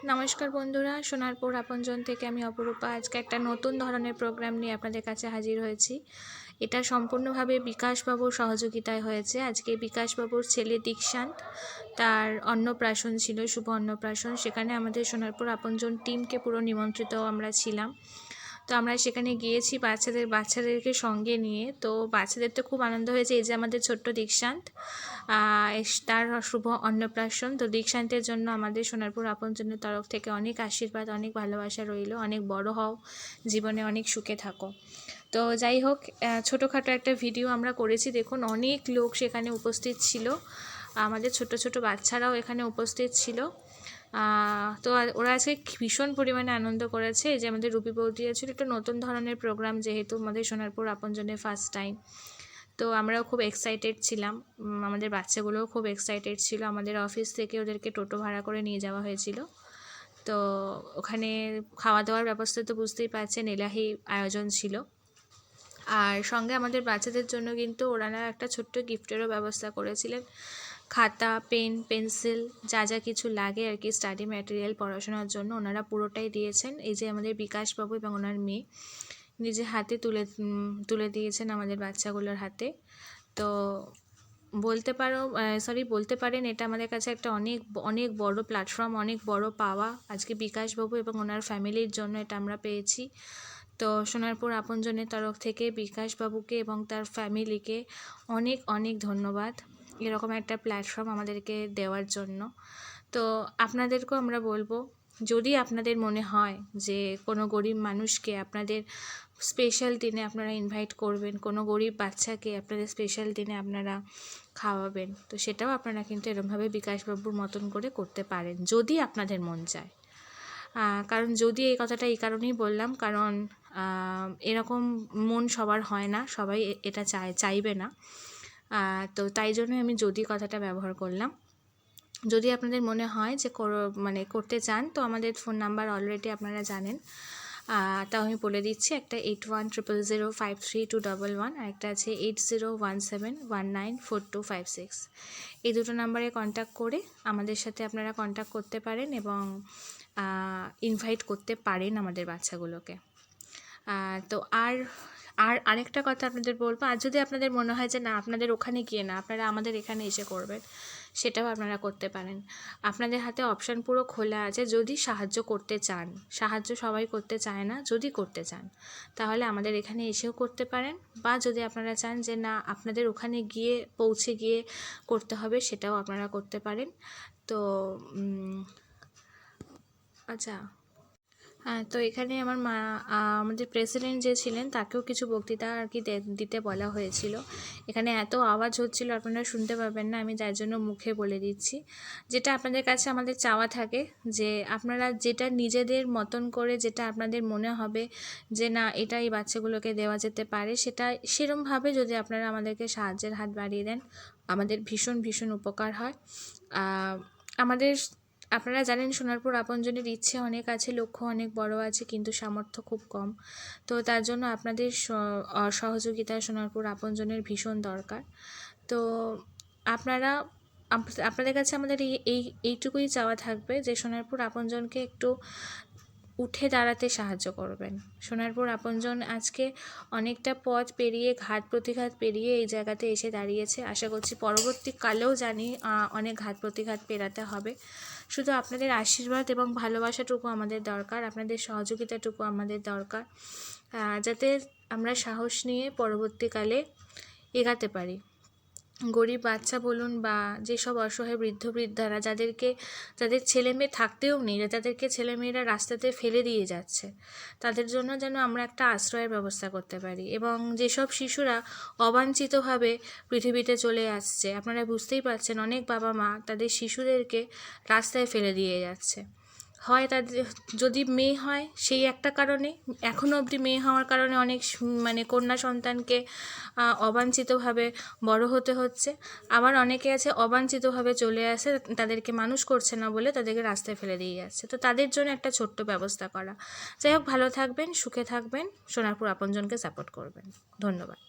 নমস্কার বন্ধুরা, সোনারপুর আপনজন থেকে আমি অপরূপা আজকে একটা নতুন ধরনের প্রোগ্রাম নিয়ে আপনাদের কাছে হাজির হয়েছি। এটা সম্পূর্ণভাবে বিকাশবাবুর সহযোগিতায় হয়েছে। আজকে বিকাশবাবুর ছেলে দীক্ষান্ত, তার অন্নপ্রাশন ছিল, শুভ অন্নপ্রাশন। সেখানে আমাদের সোনারপুর আপনজন টিমকে পুরো নিমন্ত্রিত আমরা ছিলাম। তো আমরা সেখানে গিয়েছি বাচ্চাদেরকে সঙ্গে নিয়ে। তো বাচ্চাদের তো খুব আনন্দ হয়েছে। এই যে আমাদের ছোট্ট দীক্ষান্ত, তার শুভ অন্নপ্রাশন। তো দীক্ষান্তের জন্য আমাদের সোনারপুর আপনজনের তরফ থেকে অনেক আশীর্বাদ, অনেক ভালোবাসা রইল। অনেক বড় হও, জীবনে অনেক সুখে থাকো। তো যাই হোক, ছোটোখাটো একটা ভিডিও আমরা করেছি। দেখুন, অনেক লোক সেখানে উপস্থিত ছিল, আমাদের ছোট ছোট বাচ্চারাও এখানে উপস্থিত ছিল। তো ওরা আজকে ভীষণ পরিমাণে আনন্দ করেছে। এই যে আমাদের রুপি বৌদি ছিল, একটা নতুন ধরনের প্রোগ্রাম, যেহেতু আমাদের সোনারপুর আপনজনের ফার্স্ট টাইম। তো আমরাও খুব এক্সাইটেড ছিলাম, আমাদের বাচ্চাগুলোও খুব এক্সাইটেড ছিল। আমাদের অফিস থেকে ওদেরকে টোটো ভাড়া করে নিয়ে যাওয়া হয়েছিল। তো ওখানে খাওয়া দাওয়ার ব্যবস্থা তো বুঝতেই পারছেন, এলাহি আয়োজন ছিল। আর সঙ্গে আমাদের বাচ্চাদের জন্য কিন্তু ওনারা একটা ছোট্ট গিফটেরও ব্যবস্থা করেছিলেন। খাতা, পেন, পেন্সিল, যা যা কিছু লাগে আর কি, স্টাডি ম্যাটেরিয়াল পড়াশোনার জন্য ওনারা পুরোটাই দিয়েছেন। এই যে আমাদের বিকাশবাবু এবং ওনার মেয়ে নিজে হাতে তুলে দিয়েছেন আমাদের বাচ্চাগুলোর হাতে। তো বলতে পারেন এটা আমাদের কাছে একটা অনেক অনেক বড় প্ল্যাটফর্ম, অনেক বড় পাওয়া। আজকে বিকাশবাবু এবং ওনার ফ্যামিলির জন্য এটা আমরা পেয়েছি। তো সোনারপুর আপনজনের তরফ থেকে বিকাশবাবুকে এবং তার ফ্যামিলিকে অনেক অনেক ধন্যবাদ এরকম একটা প্ল্যাটফর্ম আমাদেরকে দেওয়ার জন্য। তো আপনাদেরকেও আমরা বলবো, যদি আপনাদের মনে হয় যে কোনো গরিব মানুষকে আপনাদের স্পেশাল দিনে আপনারা ইনভাইট করবেন, কোনো গরিব বাচ্চাকে আপনাদের স্পেশাল দিনে আপনারা খাওয়াবেন, তো সেটাও আপনারা কিন্তু এরকমভাবে বিকাশবাবুর মতন করে করতে পারেন, যদি আপনাদের মন চায়। কারণ যদি এই কথাটা এই কারণেই বললাম, কারণ এরকম মন সবার হয় না, সবাই এটা চাইবে না। তো তাই জন্যই আমি যদি কথাটা ব্যবহার করলাম। যদি আপনাদের মনে হয় যে করতে চান, তো আমাদের ফোন নাম্বার অলরেডি আপনারা জানেন, তাও আমি বলে দিচ্ছি। একটা 8100053211, আর একটা আছে 8017194256। এই দুটো নাম্বারে কন্ট্যাক্ট করে আমাদের সাথে আপনারা কন্ট্যাক্ট করতে পারেন এবং ইনভাইট করতে পারেন আমাদের বাচ্চাগুলোকে। তো আরেকটা কথা আপনাদের বলবো, আর যদি আপনাদের মনে হয় যে না, আপনাদের ওখানে গিয়ে না, আপনারা আমাদের এখানে এসে করবেন, সেটাও আপনারা করতে পারেন। আপনাদের হাতে অপশান পুরো খোলা আছে। যদি সাহায্য করতে চান, সাহায্য সবাই করতে চায় না, যদি করতে চান তাহলে আমাদের এখানে এসেও করতে পারেন। বা যদি আপনারা চান যে না, আপনাদের ওখানে পৌঁছে গিয়ে করতে হবে, সেটাও আপনারা করতে পারেন। তো আচ্ছা, তো এখানে আমাদের প্রেসিডেন্ট যে ছিলেন, তাকেও কিছু বক্তৃতা আর কি দিতে বলা হয়েছিল। এখানে এত আওয়াজ হচ্ছিল, আপনারা শুনতে পাবেন না, আমি যার জন্য মুখে বলে দিচ্ছি। যেটা আপনাদের কাছে আমাদের চাওয়া থাকে, যে আপনারা যেটা নিজেদের মতন করে, যেটা আপনাদের মনে হবে যে না, এটা এই বাচ্চাগুলোকে দেওয়া যেতে পারে, সেটা সেরমভাবে যদি আপনারা আমাদেরকে সাহায্যের হাত বাড়িয়ে দেন, আমাদের ভীষণ ভীষণ উপকার হয়। আপনারা জানেন, সোনারপুর আপনজনের ইচ্ছে অনেক আছে, লক্ষ্য অনেক বড় আছে, কিন্তু সামর্থ্য খুব কম। তো তার জন্য আপনাদের সহযোগিতা সোনারপুর আপনজনের ভীষণ দরকার। তো আপনাদের কাছে আমাদের এইটুকুই চাওয়া থাকবে, যে সোনারপুর আপনজনকে একটু উঠে দাঁড়াতে সাহায্য করবেন। সোনারপুর আপনজন আজকে অনেকটা পথ পেরিয়ে, ঘাত প্রতিঘাত পেরিয়ে এই জায়গাতে এসে দাঁড়িয়েছে। আশা করছি পরবর্তীকালেও জানি অনেক ঘাত প্রতিঘাত পেরাতে হবে। শুধু আপনাদের আশীর্বাদ এবং ভালোবাসাটুকু আমাদের দরকার, আপনাদের সহযোগিতাটুকু আমাদের দরকার, যাতে আমরা সাহস নিয়ে পরবর্তীকালে এগাতে পারি। গরিব বাচ্চা বলুন, বা যেসব অসহায় বৃদ্ধারা, যাদের ছেলে মেয়ে থাকতেও নেই, যাদেরকে ছেলেমেয়েরা রাস্তাতে ফেলে দিয়ে যাচ্ছে, তাদের জন্য যেন আমরা একটা আশ্রয়ের ব্যবস্থা করতে পারি। এবং যেসব শিশুরা অবাঞ্ছিতভাবে পৃথিবীতে চলে আসছে, আপনারা বুঝতেই পারছেন, অনেক বাবা মা তাদের শিশুদেরকে রাস্তায় ফেলে দিয়ে যাচ্ছে। হয় তাদের যদি মেয়ে হয়, সেই একটা কারণে, এখনও অবধি মেয়ে হওয়ার কারণে অনেক কন্যা সন্তানকে অবাঞ্ছিতভাবে বড় হতে হচ্ছে। আবার অনেকে আছে অবাঞ্ছিতভাবে চলে আসে, তাদেরকে মানুষ করছে না বলে তাদেরকে রাস্তায় ফেলে দিয়ে যাচ্ছে। তো তাদের জন্য একটা ছোট্ট ব্যবস্থা করা। যাই হোক, ভালো থাকবেন, সুখে থাকবেন, সোনারপুর আপনজনকে সাপোর্ট করবেন। ধন্যবাদ।